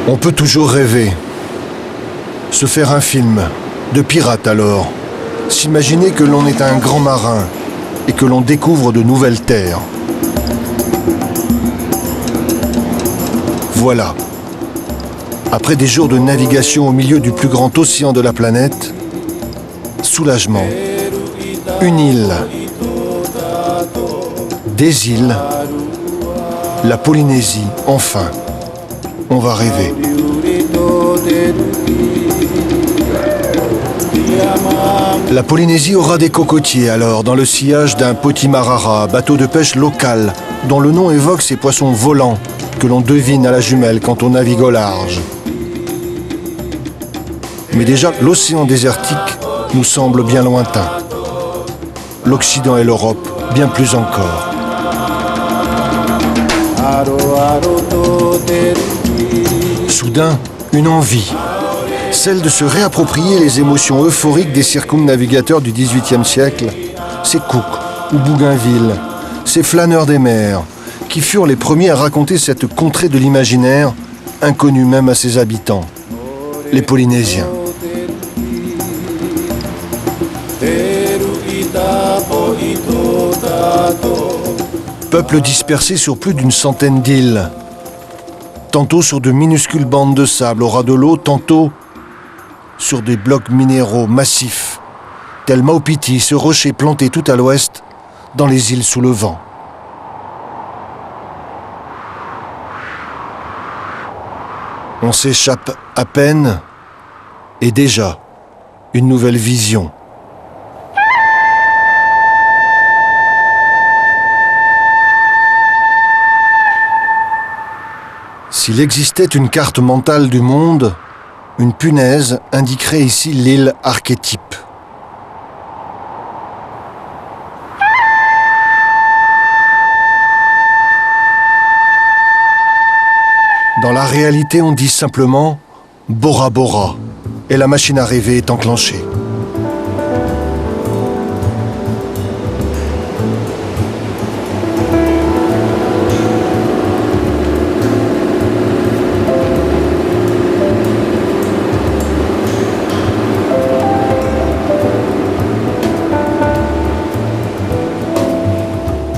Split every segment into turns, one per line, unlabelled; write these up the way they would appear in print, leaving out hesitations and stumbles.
On peut toujours rêver. Se faire un film, de pirate alors. S'imaginer que l'on est un grand marin et que l'on découvre de nouvelles terres. Voilà. Après des jours de navigation au milieu du plus grand océan de la planète, soulagement. Une île. Des îles. La Polynésie, enfin. On va rêver. La Polynésie aura des cocotiers alors, dans le sillage d'un potimarara, bateau de pêche local, dont le nom évoque ces poissons volants que l'on devine à la jumelle quand on navigue au large. Mais déjà, l'océan désertique nous semble bien lointain. L'Occident et l'Europe, bien plus encore. Soudain, une envie, celle de se réapproprier les émotions euphoriques des circumnavigateurs du XVIIIe siècle, ces Cook ou Bougainville, ces flâneurs des mers, qui furent les premiers à raconter cette contrée de l'imaginaire, inconnue même à ses habitants, les Polynésiens. Peuple dispersé sur plus d'une centaine d'îles, tantôt sur de minuscules bandes de sable au ras de l'eau, tantôt sur des blocs minéraux massifs, tel Maupiti, ce rocher planté tout à l'ouest dans les îles sous le vent. On s'échappe à peine et déjà une nouvelle vision. S'il existait une carte mentale du monde, une punaise indiquerait ici l'île archétype. Dans la réalité, on dit simplement « Bora Bora » et la machine à rêver est enclenchée.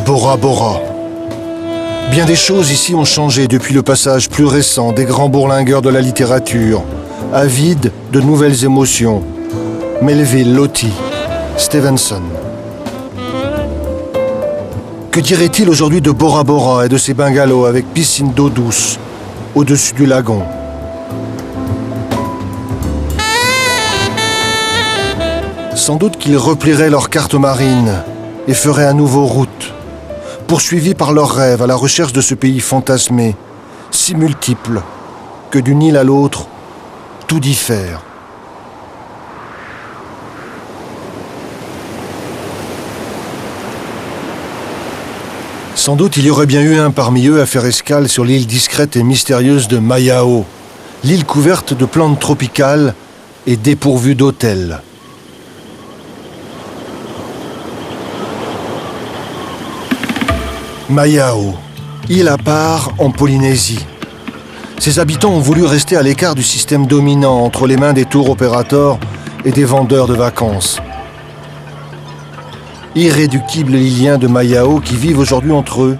Bora Bora. Bien des choses ici ont changé depuis le passage plus récent des grands bourlingueurs de la littérature, avides de nouvelles émotions. Melville, Loti, Stevenson. Que dirait-il aujourd'hui de Bora Bora et de ses bungalows avec piscine d'eau douce au-dessus du lagon? Sans doute qu'ils replieraient leurs cartes marines et feraient à nouveau route, poursuivis par leurs rêves à la recherche de ce pays fantasmé, si multiple que d'une île à l'autre, tout diffère. Sans doute il y aurait bien eu un parmi eux à faire escale sur l'île discrète et mystérieuse de Mayao, l'île couverte de plantes tropicales et dépourvue d'hôtels. Mayao, île à part en Polynésie. Ses habitants ont voulu rester à l'écart du système dominant entre les mains des tour opérateurs et des vendeurs de vacances. Irréductibles Liliens de Mayao qui vivent aujourd'hui entre eux,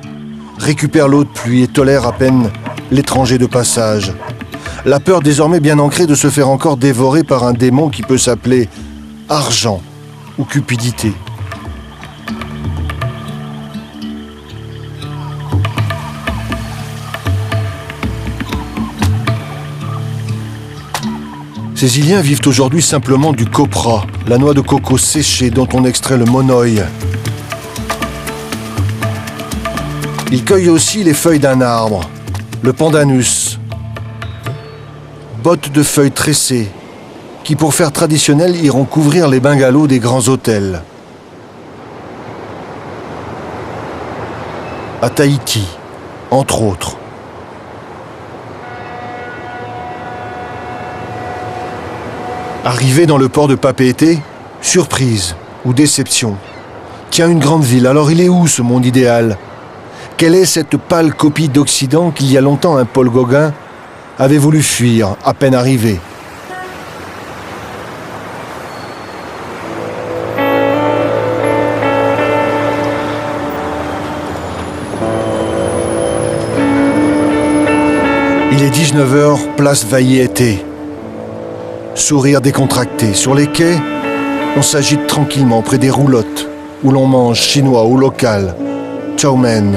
récupèrent l'eau de pluie et tolèrent à peine l'étranger de passage. La peur désormais bien ancrée de se faire encore dévorer par un démon qui peut s'appeler argent ou cupidité. Ces Iliens vivent aujourd'hui simplement du copra, la noix de coco séchée dont on extrait le monoï. Ils cueillent aussi les feuilles d'un arbre, le pandanus, bottes de feuilles tressées, qui pour faire traditionnel iront couvrir les bungalows des grands hôtels. À Tahiti, entre autres. Arrivé dans le port de Papeete, surprise ou déception. Tiens, une grande ville, alors il est où ce monde idéal? Quelle est cette pâle copie d'Occident qu'il y a longtemps un Paul Gauguin avait voulu fuir à peine arrivé. Il est 19h, place Vallée-Été. Sourire décontracté. Sur les quais, on s'agite tranquillement près des roulottes, où l'on mange chinois ou local, chow mein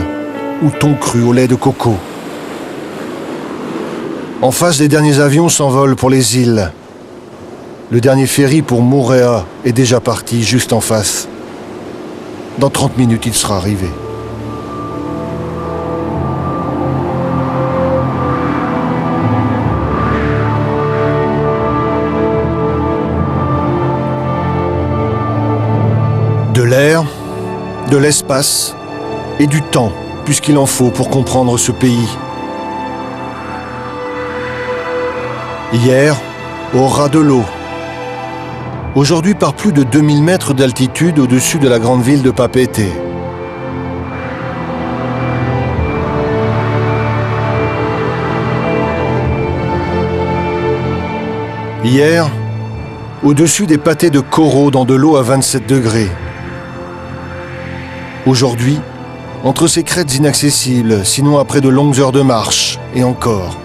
ou thon cru au lait de coco. En face, les derniers avions s'envolent pour les îles. Le dernier ferry pour Moorea est déjà parti, juste en face. Dans 30 minutes, il sera arrivé. De l'air, de l'espace et du temps, puisqu'il en faut pour comprendre ce pays. Hier, au ras de l'eau. Aujourd'hui, par plus de 2000 mètres d'altitude au-dessus de la grande ville de Papeete. Hier, au-dessus des pâtés de coraux dans de l'eau à 27 degrés. Aujourd'hui, entre ces crêtes inaccessibles, sinon après de longues heures de marche, et encore.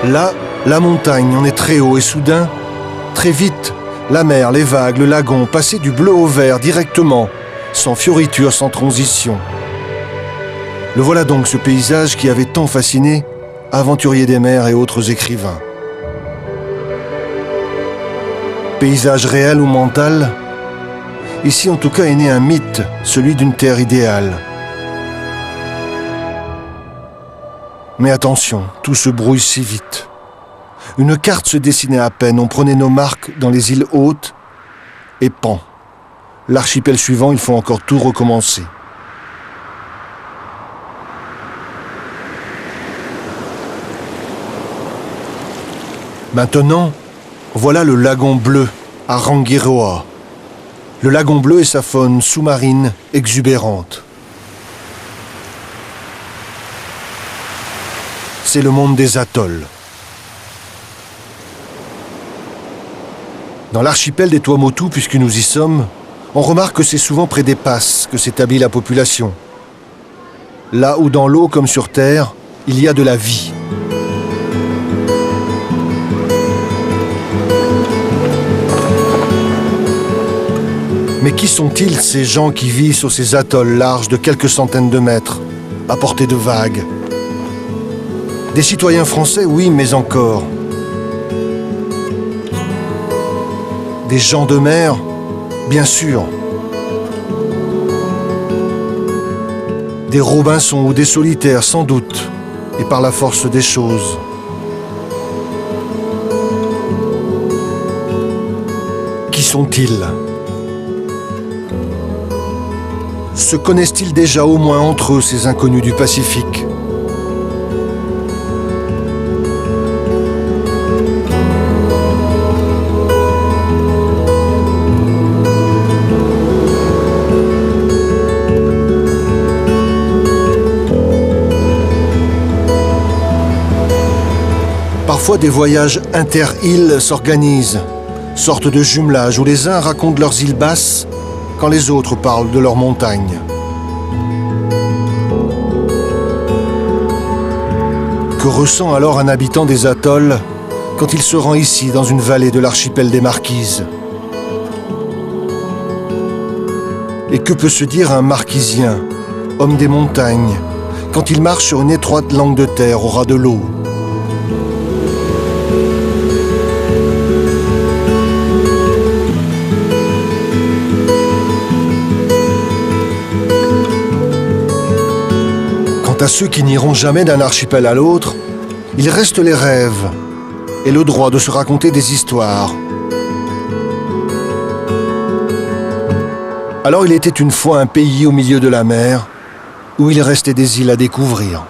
Là, la montagne en est très haut et soudain, très vite, la mer, les vagues, le lagon, passaient du bleu au vert directement, sans fioriture, sans transition. Le voilà donc ce paysage qui avait tant fasciné aventuriers des mers et autres écrivains. Paysage réel ou mental, ici en tout cas est né un mythe, celui d'une terre idéale. Mais attention, tout se brouille si vite. Une carte se dessinait à peine, on prenait nos marques dans les îles hautes et pan. L'archipel suivant, il faut encore tout recommencer. Maintenant, voilà le lagon bleu à Rangiroa. Le lagon bleu et sa faune sous-marine exubérante. C'est le monde des atolls. Dans l'archipel des Tuamotu, puisque nous y sommes, on remarque que c'est souvent près des passes que s'établit la population. Là où dans l'eau comme sur terre, il y a de la vie. Mais qui sont-ils ces gens qui vivent sur ces atolls larges de quelques centaines de mètres, à portée de vagues? Des citoyens français, oui, mais encore. Des gens de mer, bien sûr. Des Robinson ou des solitaires, sans doute, et par la force des choses. Qui sont-ils ? Se connaissent-ils déjà au moins entre eux, ces inconnus du Pacifique ? Parfois, des voyages inter-îles s'organisent, sorte de jumelage où les uns racontent leurs îles basses quand les autres parlent de leurs montagnes. Que ressent alors un habitant des atolls quand il se rend ici dans une vallée de l'archipel des Marquises? Et que peut se dire un Marquisien, homme des montagnes, quand il marche sur une étroite langue de terre au ras de l'eau? Quant à ceux qui n'iront jamais d'un archipel à l'autre, il reste les rêves et le droit de se raconter des histoires. Alors il était une fois un pays au milieu de la mer où il restait des îles à découvrir.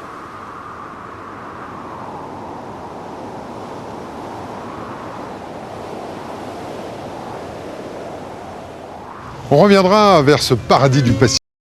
On reviendra vers ce paradis du Pacifique.